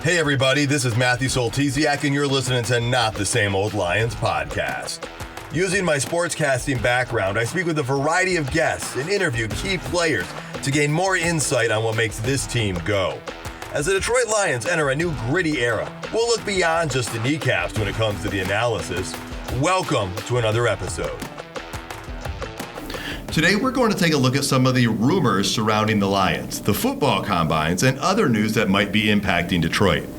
Hey everybody, this is Matthew Soltesiak and you're listening to Not the Same Old Lions podcast. Using my sportscasting background, I speak with a variety of guests and interview key players to gain more insight on what makes this team go. As the Detroit Lions enter a new gritty era, we'll look beyond just the kneecaps when it comes to the analysis. Welcome to another episode. Today we're going to take a look at some of the rumors surrounding the Lions, the football combines, and other news that might be impacting Detroit.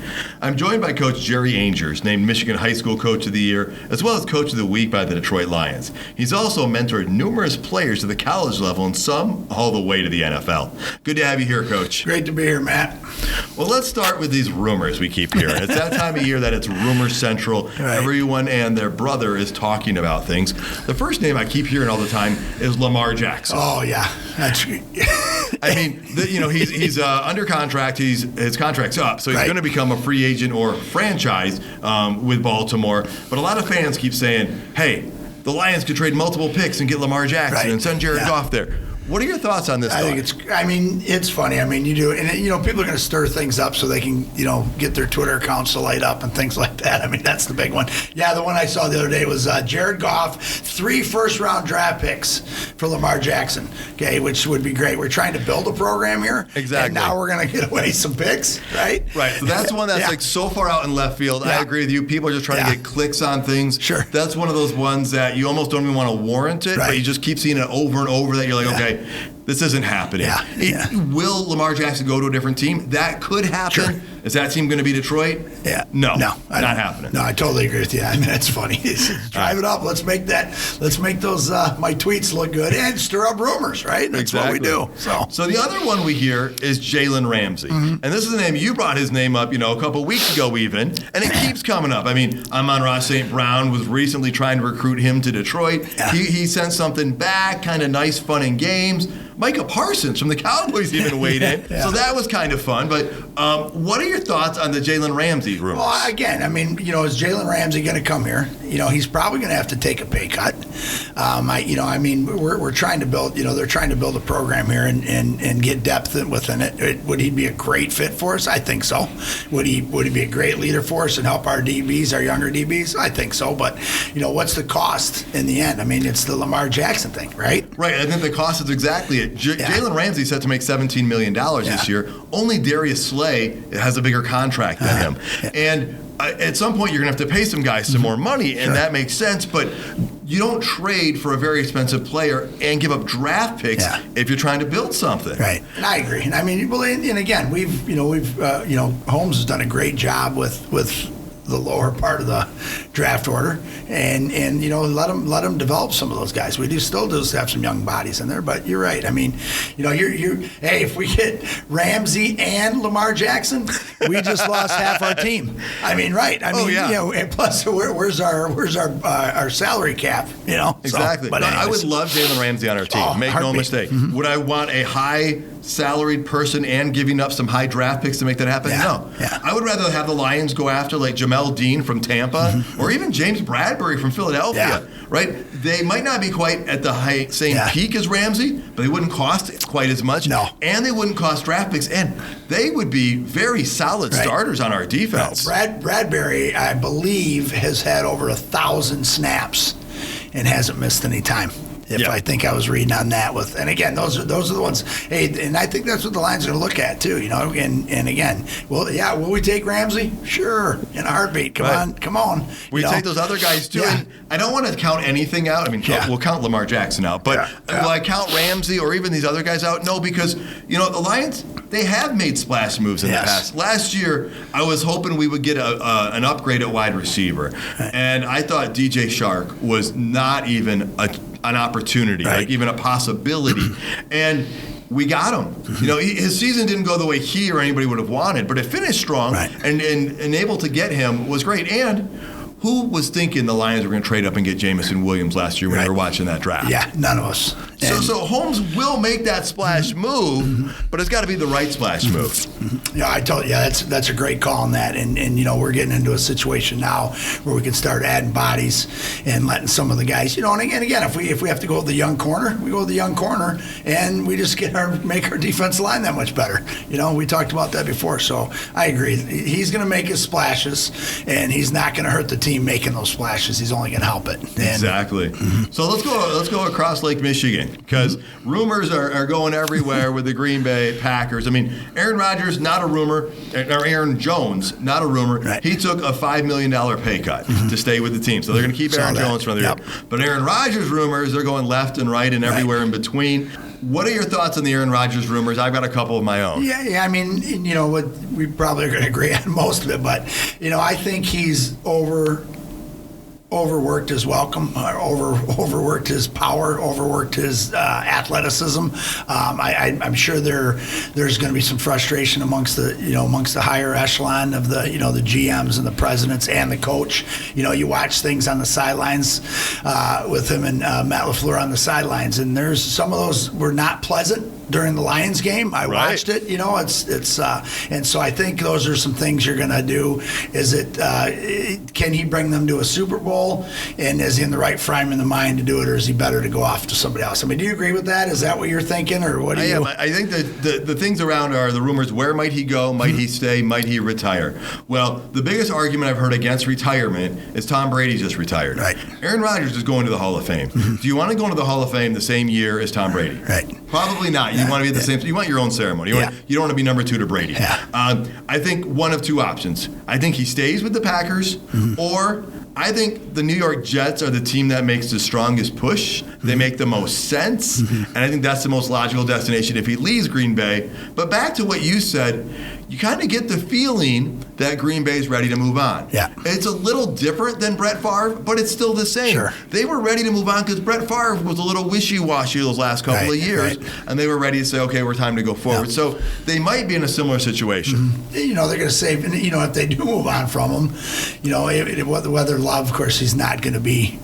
I'm joined by Coach Jerry Angers, named Michigan High School Coach of the Year, as well as Coach of the Week by the Detroit Lions. He's also mentored numerous players at the college level and some all the way to the NFL. Good to have you here, Coach. Great to be here, Matt. Well, let's start with these rumors we keep hearing. It's that time of year that it's rumor central. Right. Everyone and their brother is talking about things. The first name I keep hearing all the time is Lamar Jackson. Oh, yeah. That's I mean, he's under contract. His contract's up, so he's going to become a free agent or franchise with Baltimore. But a lot of fans keep saying, hey, the Lions could trade multiple picks and get Lamar Jackson and send Jared Goff there. What are your thoughts on this? It's funny. I mean, you do, and people are going to stir things up so they can, get their Twitter accounts to light up and things like that. I mean, that's the big one. Yeah, the one I saw the other day was Jared Goff, 3 first-round draft picks for Lamar Jackson. Okay, which would be great. We're trying to build a program here. Exactly. And now we're going to get away some picks, right? Right. So that's one that's like so far out in left field. I agree with you. People are just trying to get clicks on things. Sure. That's one of those ones that you almost don't even want to warrant it, but you just keep seeing it over and over that you're like, okay, this isn't happening. Will Lamar Jackson go to a different team? That could happen. Sure. Is that team going to be Detroit? Yeah. No, not happening. No, I totally agree with you. I mean, that's funny. Drive it up. Let's make those my tweets look good and stir up rumors, right? That's what we do. So the other one we hear is Jalen Ramsey. Mm-hmm. And this is a name, you brought his name up, a couple weeks ago even, and it keeps coming up. I mean, Amon-Ra St. Brown was recently trying to recruit him to Detroit. Yeah. He sent something back, kind of nice, fun and games. Micah Parsons from the Cowboys even weighed in. So that was kind of fun. But what are your thoughts on the Jalen Ramsey rumors? Well, again, I mean, is Jalen Ramsey going to come here? He's probably going to have to take a pay cut. We're trying to build, they're trying to build a program here and get depth within it. Would he be a great fit for us? I think so. Would he be a great leader for us and help our DBs, our younger DBs? I think so. But, what's the cost in the end? I mean, it's the Lamar Jackson thing, right? Right. I think the cost is exactly it. Jalen Ramsey set to make $17 million this year. Only Darius Slay has a bigger contract than him. And at some point, you're going to have to pay some guys some more money, and that makes sense. But you don't trade for a very expensive player and give up draft picks if you're trying to build something. Right. And I agree. And I mean, and again, we've Holmes has done a great job with the lower part of the draft order, and let them develop some of those guys. We still have some young bodies in there, but you're right. I mean, hey, if we get Ramsey and Lamar Jackson, we just lost half our team. I mean, right? I mean, and plus, where's our salary cap? Exactly. So, but I would love Jalen Ramsey on our team. Make no mistake. Mm-hmm. Would I want a high salaried person and giving up some high draft picks to make that happen? No. Yeah. I would rather have the Lions go after like Jamel Dean from Tampa or even James Bradbury from Philadelphia, right? They might not be quite at the same peak as Ramsey, but they wouldn't cost quite as much. No. And they wouldn't cost draft picks, and they would be very solid starters on our defense. Bradbury, I believe, has had over 1,000 snaps and hasn't missed any time. I think I was reading on that and again, those are the ones. Hey, and I think that's what the Lions are going to look at too. And again, will we take Ramsey? Sure, in a heartbeat. Come on. We take those other guys too. And I don't want to count anything out. I mean, we'll count Lamar Jackson out, but will I count Ramsey or even these other guys out? No, because the Lions, they have made splash moves in the past. Last year, I was hoping we would get an upgrade at wide receiver, and I thought DJ Shark was not even an opportunity, like even a possibility. And we got him. His season didn't go the way he or anybody would have wanted, but it finished strong, and able to get him was great. And who was thinking the Lions were going to trade up and get Jamison Williams last year when they were watching that draft? Yeah, none of us. So Holmes will make that splash move, but it's got to be the right splash move. Yeah, I told you, that's a great call on that. And we're getting into a situation now where we can start adding bodies and letting some of the guys, and again, if we have to go with the young corner, we go with the young corner, and we just make our defensive line that much better. We talked about that before, so I agree. He's going to make his splashes, and he's not going to hurt the team making those splashes. He's only going to help it. Exactly. So let's go across Lake Michigan, because rumors are going everywhere with the Green Bay Packers. I mean, Aaron Rodgers, not a rumor, or Aaron Jones, not a rumor. Right. He took a $5 million pay cut to stay with the team. So they're going to keep Aaron Jones for another year. But Aaron Rodgers rumors, they're going left and right and everywhere in between. What are your thoughts on the Aaron Rodgers rumors? I've got a couple of my own. Yeah. I mean, we probably are going to agree on most of it, but I think he's overworked his welcome, overworked his power, overworked his athleticism. I'm sure there's going to be some frustration amongst the higher echelon of the the GMs and the presidents and the coach. You watch things on the sidelines with him and Matt LaFleur on the sidelines, and there's some of those were not pleasant during the Lions game. I watched it. And so I think those are some things you're going to do. Is it can he bring them to a Super Bowl? And is he in the right frame in the mind to do it, or is he better to go off to somebody else? I mean, do you agree with that? Is that what you're thinking, or what do you? I think that the things around are the rumors. Where might he go? Might he stay? Might he retire? Well, the biggest argument I've heard against retirement is Tom Brady just retired. Right. Aaron Rodgers is going to the Hall of Fame. Do you want to go into the Hall of Fame the same year as Tom Brady? Right. Probably not. You want to be at the same. You want your own ceremony. You don't want to be number 2 to Brady. Yeah. I think one of two options. I think he stays with the Packers, or I think the New York Jets are the team that makes the strongest push. They make the most sense, and I think that's the most logical destination if he leaves Green Bay. But back to what you said, you kind of get the feeling that Green Bay is ready to move on. Yeah. It's a little different than Brett Favre, but it's still the same. Sure. They were ready to move on because Brett Favre was a little wishy-washy those last couple of years, and they were ready to say, okay, we're time to go forward. Yep. So they might be in a similar situation. They're going to save, if they do move on from him, whether Love, of course, he's not going to be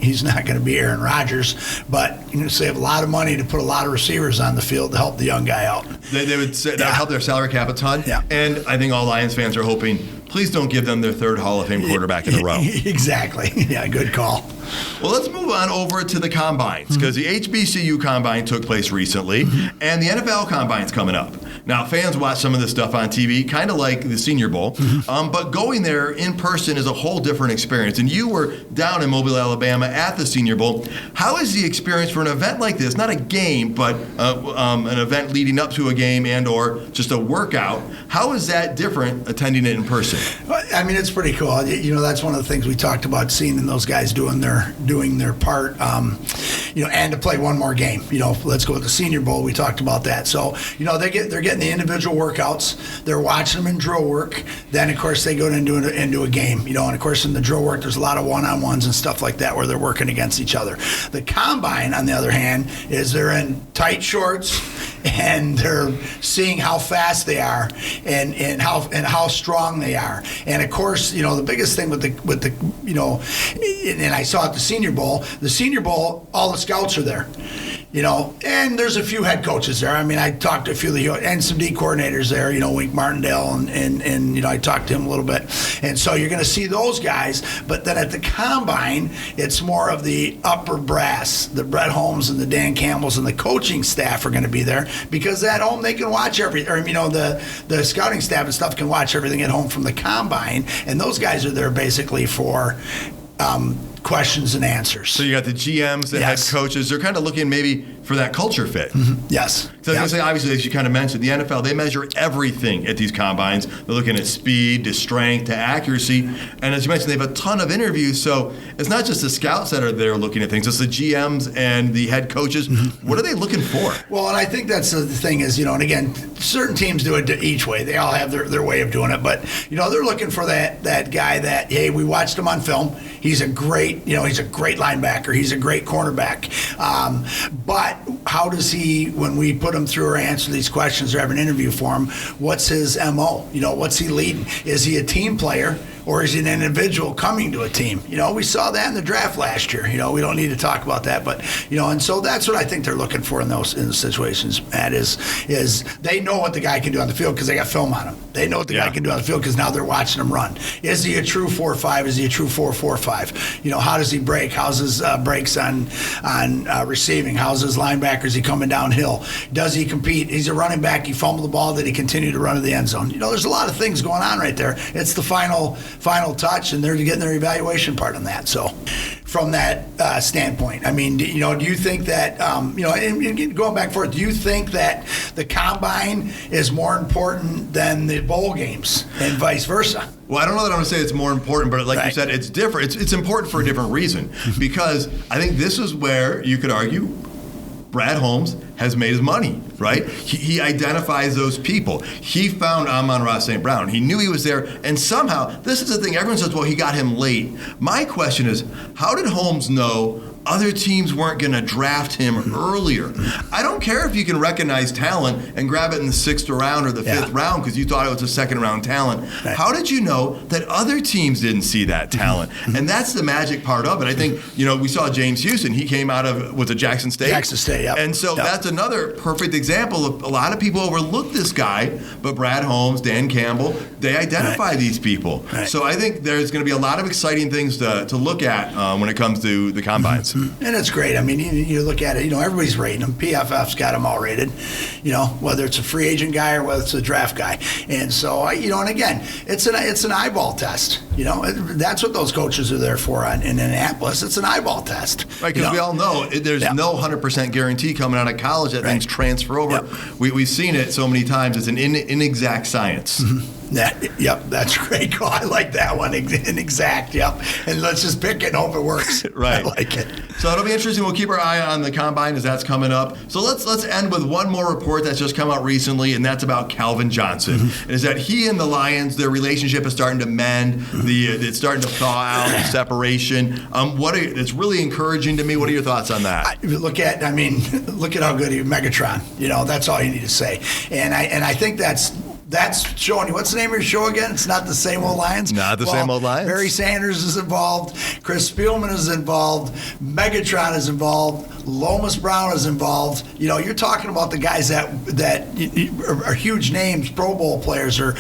Aaron Rodgers, but you're going to save a lot of money to put a lot of receivers on the field to help the young guy out. They would say that would help their salary cap a ton. Yeah. And I think all Lions fans are hoping, please don't give them their 3rd Hall of Fame quarterback in a row. Exactly. Yeah, good call. Well, let's move on over to the combines, because the HBCU combine took place recently, and the NFL combine's coming up. Now, fans watch some of this stuff on TV, kind of like the Senior Bowl, but going there in person is a whole different experience. And you were down in Mobile, Alabama at the Senior Bowl. How is the experience for an event like this, not a game, but an event leading up to a game and or just a workout? How is that different attending it in person? I mean, it's pretty cool. That's one of the things we talked about, seeing those guys doing their part, and to play one more game. Let's go with the Senior Bowl. We talked about that. So, they're getting the individual workouts. They're watching them in drill work. Then, of course, they go into a game. And of course, in the drill work, there's a lot of one-on-ones and stuff like that where they're working against each other. The combine, on the other hand, is they're in tight shorts and they're seeing how fast they are and how strong they are. And of course, the biggest thing with the and I saw at the Senior Bowl, all the scouts are there. And there's a few head coaches there. I mean, I talked to a few of the, and some D coordinators there, Wink Martindale, and I talked to him a little bit. And so you're going to see those guys. But then at the combine, it's more of the upper brass. The Brett Holmes and the Dan Campbells and the coaching staff are going to be there, because at home they can watch the scouting staff and stuff can watch everything at home from the combine. And those guys are there basically for questions and answers. So you got the GMs, the head coaches. They're kind of looking maybe for that culture fit. Yes. So I was going to say, obviously, as you kind of mentioned, the NFL, they measure everything at these combines. They're looking at speed, to strength, to accuracy. And as you mentioned, they have a ton of interviews. So it's not just the scouts that are there looking at things. It's the GMs and the head coaches. What are they looking for? Well, and I think that's the thing is, and again, certain teams do it each way. They all have their way of doing it. But, they're looking for that guy that, hey, we watched him on film. He's a great linebacker. He's a great cornerback. But how does he, when we put him through or answer these questions or have an interview for him, what's his MO? What's he leading? Is he a team player, or is he an individual coming to a team? We saw that in the draft last year. We don't need to talk about that, but and so that's what I think they're looking for in those situations. Matt, is they know what the guy can do on the field because they got film on him. They know what the guy can do on the field because now they're watching him run. Is he a true 4.5? Is he a true 4.45? How does he break? How's his breaks on receiving? How's his linebackers? Is he coming downhill? Does he compete? He's a running back. He fumbled the ball. Did he continue to run to the end zone? There's a lot of things going on right there. It's the final touch, and they're getting their evaluation part on that. So, from that standpoint, I mean, do you think that and going back and forth, do you think that the combine is more important than the bowl games and vice versa? Well, I don't know that I'm going to say it's more important, but like you said, it's different. It's important for a different reason, because I think this is where you could argue Brad Holmes has made his money, right? He identifies those people. He found Amon-Ra St. Brown. He knew he was there, and somehow, this is the thing, everyone says, well, he got him late. My question is, how did Holmes know other teams weren't going to draft him earlier? I don't care if you can recognize talent and grab it in the 6th round or the 5th round because you thought it was a 2nd round talent. Right. How did you know that other teams didn't see that talent? And that's the magic part of it. I think, we saw James Houston. He came out of, was it Jackson State? Jackson State, yep. And so that's another perfect example of a lot of people overlook this guy, but Brad Holmes, Dan Campbell, they identify these people. Right. So I think there's going to be a lot of exciting things to look at when it comes to the combines. And it's great. I mean, you look at it, everybody's rating them. PFF's got them all rated, whether it's a free agent guy or whether it's a draft guy. And so, and again, it's an eyeball test. That's what those coaches are there for in Indianapolis. It's an eyeball test. Right, because we all know there's no 100% guarantee coming out of college that things transfer over. Yep. We've seen it so many times. It's an inexact science. Yep, that's great call. I like that one. Inexact, yep. And let's just pick it and hope it works. Right. I like it. So it'll be interesting. We'll keep our eye on the combine as that's coming up. So let's end with one more report that's just come out recently, and that's about Calvin Johnson. Is that he and the Lions, their relationship is starting to mend. It's starting to thaw out, the separation. It's really encouraging to me. What are your thoughts on that? Look at how good he Megatron. That's all you need to say. And I think that's showing you. What's the name of your show again? It's not the same old Lions. Not the same old Lions. Barry Sanders is involved. Chris Spielman is involved. Megatron is involved. Lomas Brown is involved. You're talking about the guys that are huge names, Pro Bowl players, or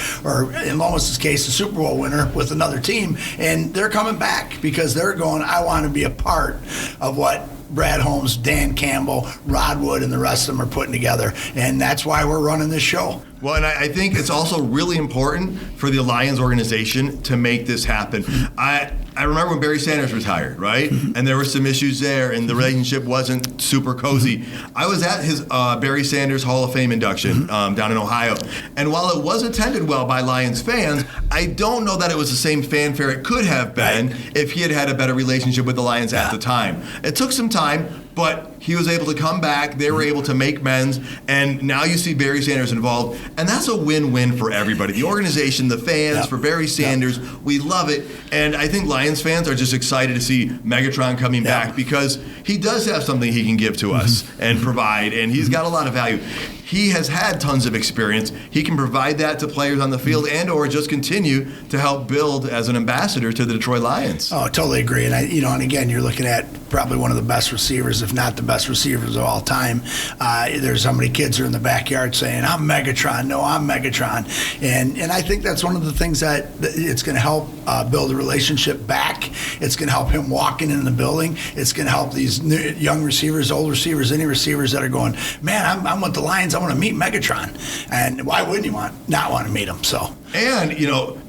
in Lomas's case, a Super Bowl winner with another team, and they're coming back because they're going, I want to be a part of what Brad Holmes, Dan Campbell, Rod Wood, and the rest of them are putting together. And that's why we're running this show. Well, and I think it's also really important for the Lions organization to make this happen. I remember when Barry Sanders retired, right? And there were some issues there, and the relationship wasn't super cozy. I was at his Barry Sanders Hall of Fame induction down in Ohio. And while it was attended well by Lions fans, I don't know that it was the same fanfare it could have been if he had had a better relationship with the Lions at the time. It took some time, but he was able to come back. They were able to make amends, and now you see Barry Sanders involved, and that's a win-win for everybody. The organization, the fans, for Barry Sanders, we love it, and I think Lions fans are just excited to see Megatron coming back because he does have something he can give to us and provide, and he's got a lot of value. He has had tons of experience. He can provide that to players on the field and or just continue to help build as an ambassador to the Detroit Lions. Oh, totally agree. And and again, you're looking at probably one of the best receivers, if not the best receivers of all time. There's how many kids are in the backyard saying, I'm Megatron. No, I'm Megatron. And I think that's one of the things that it's going to help build a relationship back. It's going to help him walking in the building. It's going to help these new, young receivers, old receivers, any receivers that are going, man, I'm with the Lions. I want to meet Megatron. And why wouldn't you not want to meet him? So. And,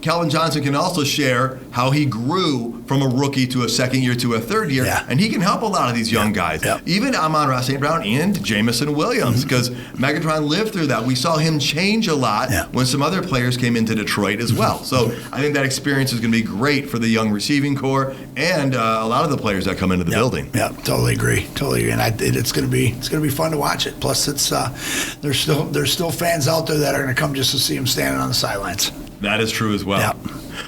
Calvin Johnson can also share how he grew from a rookie to a second year to a third year. Yeah. And he can help a lot of these young guys. Yeah. Even Amon-Ra St. Brown and Jamison Williams, because Megatron lived through that. We saw him change a lot when some other players came into Detroit as well. So I think that experience is going to be great for the young receiving core and a lot of the players that come into the building. Yeah, totally agree. And it's going to be fun to watch it. Plus, it's there's still fans out there that are going to come just to see him standing on the sidelines. That is true as well. Yeah.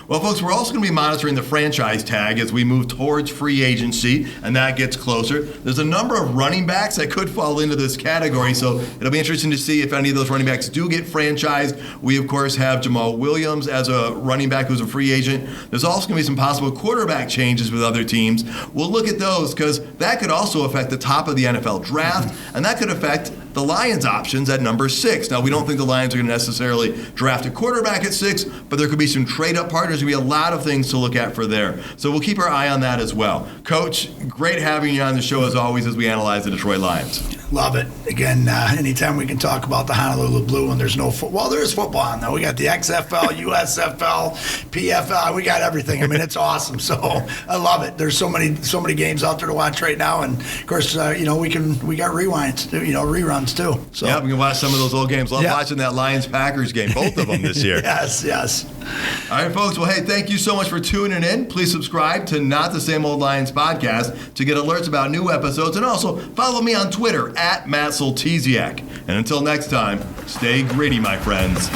Well, folks, we're also going to be monitoring the franchise tag as we move towards free agency, and that gets closer. There's a number of running backs that could fall into this category, so it'll be interesting to see if any of those running backs do get franchised. We, of course, have Jamal Williams as a running back who's a free agent. There's also going to be some possible quarterback changes with other teams. We'll look at those because that could also affect the top of the NFL draft, and that could affect the Lions' options at number 6. Now, we don't think the Lions are going to necessarily draft a quarterback at 6, but there could be some trade-up partners. There's going to be a lot of things to look at for there. So we'll keep our eye on that as well. Coach, great having you on the show as always as we analyze the Detroit Lions. Love it. Again, anytime we can talk about the Honolulu Blue and there's no football. Well, there is football on, though. We got the XFL, USFL, PFL. We got everything. I mean, it's awesome. So I love it. There's so many games out there to watch right now. And, of course, we got rewinds, reruns, too. So. Yeah, we can watch some of those old games. Love watching that Lions-Packers game, both of them this year. Yes. All right, folks. Well, hey, thank you so much for tuning in. Please subscribe to Not the Same Old Lions podcast to get alerts about new episodes. And also follow me on Twitter @Matt Soltesiak. And until next time, stay gritty, my friends.